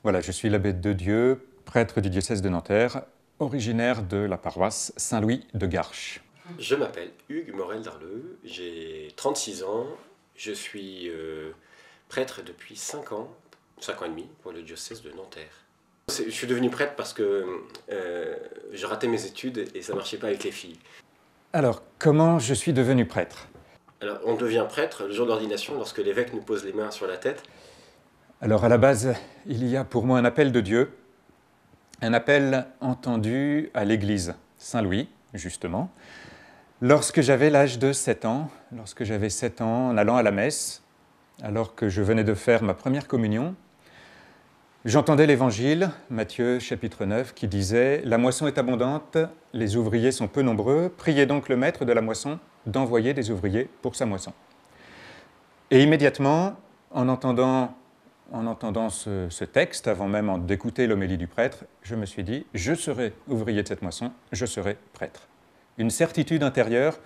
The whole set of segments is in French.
Voilà, je suis l'abbé de Dieu, prêtre du diocèse de Nanterre, originaire de la paroisse Saint-Louis de Garches. Je m'appelle Hugues Morel-Darleux, j'ai 36 ans, je suis prêtre depuis 5 ans, 5 ans et demi pour le diocèse de Nanterre. Je suis devenu prêtre parce que je ratais mes études et ça ne marchait pas avec les filles. Alors, comment je suis devenu prêtre? Alors, on devient prêtre le jour de l'ordination lorsque l'évêque nous pose les mains sur la tête. Alors, à la base, il y a pour moi un appel de Dieu, un appel entendu à l'église Saint-Louis, justement, lorsque j'avais l'âge de 7 ans, en allant à la messe, alors que je venais de faire ma première communion, j'entendais l'évangile, Matthieu chapitre 9, qui disait « La moisson est abondante, les ouvriers sont peu nombreux, priez donc le maître de la moisson d'envoyer des ouvriers pour sa moisson. » Et immédiatement, en entendant ce texte, avant même d'écouter l'homélie du prêtre, je me suis dit « Je serai ouvrier de cette moisson, je serai prêtre. » Une certitude intérieure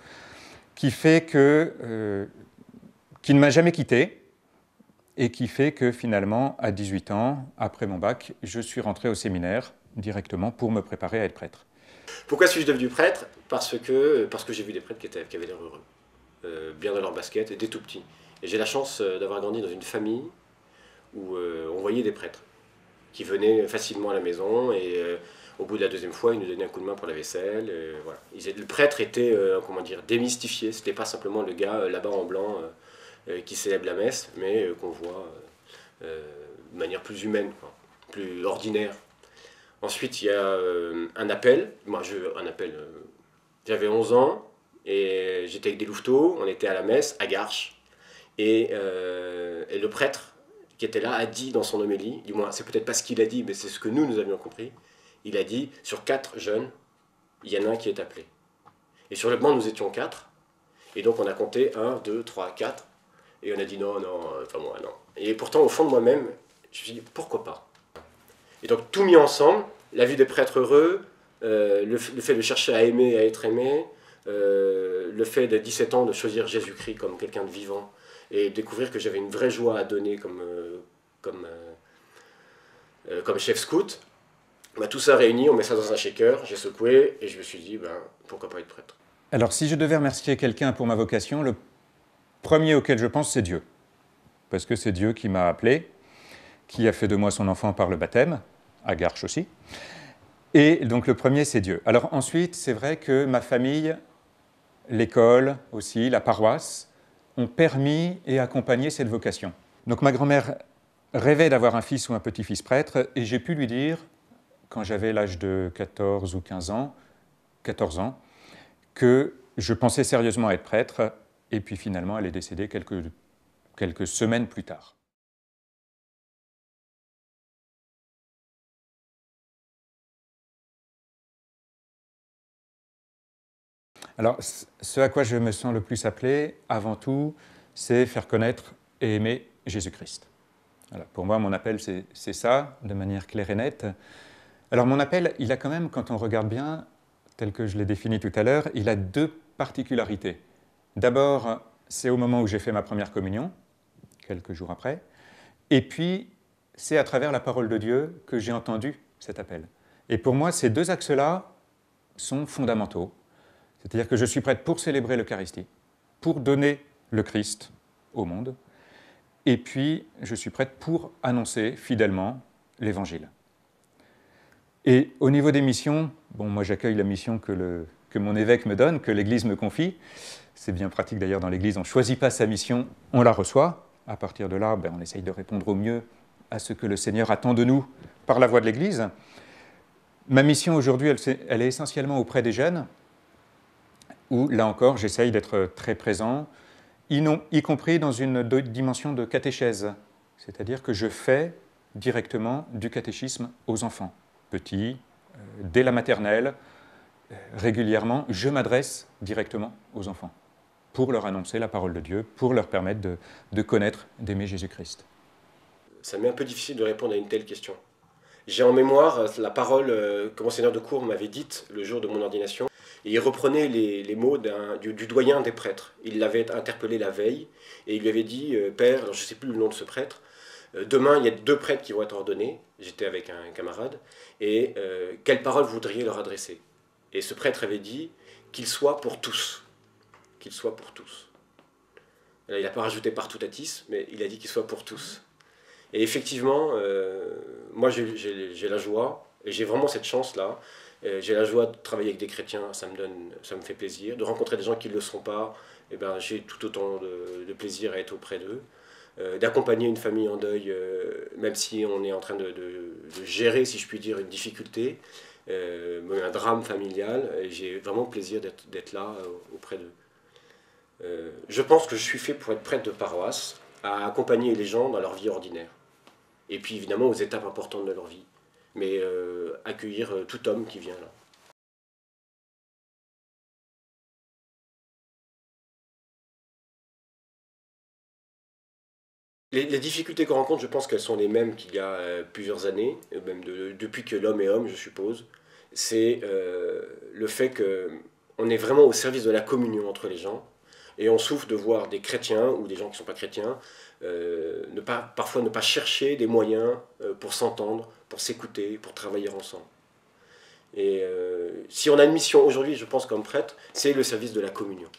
qui fait qui ne m'a jamais quitté, et qui fait que finalement, à 18 ans, après mon bac, je suis rentré au séminaire directement pour me préparer à être prêtre. Pourquoi suis-je devenu prêtre? Parce que j'ai vu des prêtres qui avaient l'air heureux, bien dans leur basket, et dès tout petit. Et j'ai la chance d'avoir grandi dans une famille où on voyait des prêtres qui venaient facilement à la maison et au bout de la deuxième fois, ils nous donnaient un coup de main pour la vaisselle. Voilà. Le prêtre était démystifié, c'était pas simplement le gars là-bas en blanc qui célèbre la messe, mais qu'on voit de manière plus humaine, quoi, plus ordinaire. Ensuite, il y a un appel. J'avais 11 ans et j'étais avec des louveteaux, on était à la messe à Garches. Et le prêtre qui était là a dit dans son homélie, du moins c'est peut-être pas ce qu'il a dit, mais c'est ce que nous avions compris, il a dit, sur 4 jeunes, il y en a un qui est appelé. Et sur le banc, nous étions 4, et donc on a compté 1, 2, 3, 4, et on a dit non, enfin moi non. Et pourtant au fond de moi-même, je me suis dit pourquoi pas. Et donc tout mis ensemble, la vie des prêtres heureux, le fait de chercher à aimer et à être aimé, le fait d'à 17 ans de choisir Jésus-Christ comme quelqu'un de vivant, et découvrir que j'avais une vraie joie à donner comme chef scout, bah, tout ça réuni, on met ça dans un shaker, j'ai secoué, et je me suis dit, pourquoi pas être prêtre. Alors, si je devais remercier quelqu'un pour ma vocation, le premier auquel je pense, c'est Dieu. Parce que c'est Dieu qui m'a appelé, qui a fait de moi son enfant par le baptême, à Garches aussi. Et donc le premier, c'est Dieu. Alors ensuite, c'est vrai que ma famille, l'école aussi, la paroisse, ont permis et accompagné cette vocation. Donc ma grand-mère rêvait d'avoir un fils ou un petit-fils prêtre, et j'ai pu lui dire, quand j'avais l'âge de 14 ou 15 ans, 14 ans, que je pensais sérieusement être prêtre, et puis finalement elle est décédée quelques semaines plus tard. Alors, ce à quoi je me sens le plus appelé, avant tout, c'est faire connaître et aimer Jésus-Christ. Voilà, pour moi, mon appel, c'est ça, de manière claire et nette. Alors, mon appel, il a quand même, quand on regarde bien, tel que je l'ai défini tout à l'heure, il a 2 particularités. D'abord, c'est au moment où j'ai fait ma première communion, quelques jours après, et puis, c'est à travers la parole de Dieu que j'ai entendu cet appel. Et pour moi, ces 2 axes-là sont fondamentaux. C'est-à-dire que je suis prête pour célébrer l'Eucharistie, pour donner le Christ au monde, et puis je suis prête pour annoncer fidèlement l'Évangile. Et au niveau des missions, bon, moi j'accueille la mission que mon évêque me donne, que l'Église me confie. C'est bien pratique d'ailleurs dans l'Église, on ne choisit pas sa mission, on la reçoit. À partir de là, on essaye de répondre au mieux à ce que le Seigneur attend de nous par la voie de l'Église. Ma mission aujourd'hui, elle est essentiellement auprès des jeunes, où, là encore, j'essaye d'être très présent, y compris dans une dimension de catéchèse, c'est-à-dire que je fais directement du catéchisme aux enfants, petits, dès la maternelle, régulièrement, je m'adresse directement aux enfants, pour leur annoncer la parole de Dieu, pour leur permettre de connaître, d'aimer Jésus-Christ. Ça m'est un peu difficile de répondre à une telle question. J'ai en mémoire la parole que Monseigneur de Cours m'avait dite le jour de mon ordination. Et il reprenait les mots du doyen des prêtres. Il l'avait interpellé la veille et il lui avait dit « Père », alors je ne sais plus le nom de ce prêtre, Demain, il y a 2 prêtres qui vont être ordonnés. J'étais avec un camarade. Et quelle parole voudriez leur adresser? Et ce prêtre avait dit qu'il soit pour tous. Qu'il soit pour tous. Là, il n'a pas rajouté partutatis, mais il a dit qu'il soit pour tous. Et effectivement, moi j'ai la joie, et j'ai vraiment cette chance-là. J'ai la joie de travailler avec des chrétiens, ça me fait plaisir. De rencontrer des gens qui ne le sont pas, eh ben, j'ai tout autant de plaisir à être auprès d'eux. D'accompagner une famille en deuil, même si on est en train de gérer, si je puis dire, une difficulté, un drame familial, j'ai vraiment plaisir d'être là auprès d'eux. Je pense que je suis fait pour être prêtre de paroisse, à accompagner les gens dans leur vie ordinaire. Et puis évidemment aux étapes importantes de leur vie. Mais accueillir tout homme qui vient là. Les difficultés qu'on rencontre, je pense qu'elles sont les mêmes qu'il y a plusieurs années, même depuis que l'homme est homme, je suppose. C'est le fait qu'on est vraiment au service de la communion entre les gens, et on souffre de voir des chrétiens ou des gens qui ne sont pas chrétiens parfois ne pas chercher des moyens pour s'entendre, pour s'écouter, pour travailler ensemble. Et si on a une mission aujourd'hui, je pense comme prêtre, c'est le service de la communion.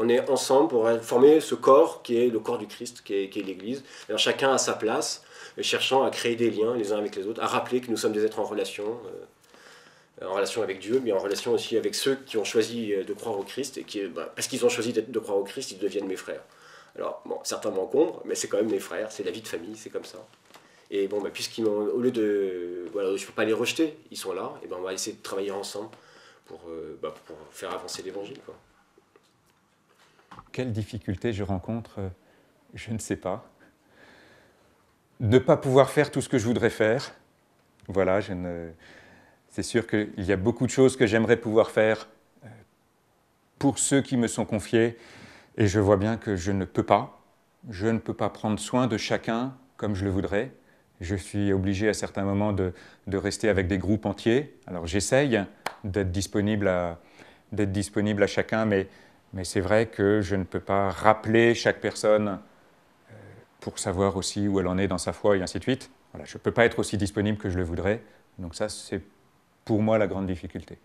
On est ensemble pour former ce corps qui est le corps du Christ, qui est l'Église. Alors chacun à sa place, cherchant à créer des liens les uns avec les autres, à rappeler que nous sommes des êtres en relation avec Dieu, mais en relation aussi avec ceux qui ont choisi de croire au Christ, et parce qu'ils ont choisi de croire au Christ, ils deviennent mes frères. Alors, bon, certains m'encombrent, mais c'est quand même mes frères, c'est la vie de famille, c'est comme ça. Et bon, au lieu de... Voilà, je ne peux pas les rejeter, ils sont là, et ben on va essayer de travailler ensemble pour faire avancer l'Évangile, quoi. Quelle difficulté je rencontre? Je ne sais pas. Ne pas pouvoir faire tout ce que je voudrais faire. Voilà, c'est sûr qu'il y a beaucoup de choses que j'aimerais pouvoir faire pour ceux qui me sont confiés, et je vois bien que je ne peux pas. Je ne peux pas prendre soin de chacun comme je le voudrais. Je suis obligé à certains moments de rester avec des groupes entiers. Alors j'essaye d'être disponible à chacun, mais c'est vrai que je ne peux pas rappeler chaque personne pour savoir aussi où elle en est dans sa foi et ainsi de suite. Voilà, je ne peux pas être aussi disponible que je le voudrais. Donc ça, c'est pour moi la grande difficulté.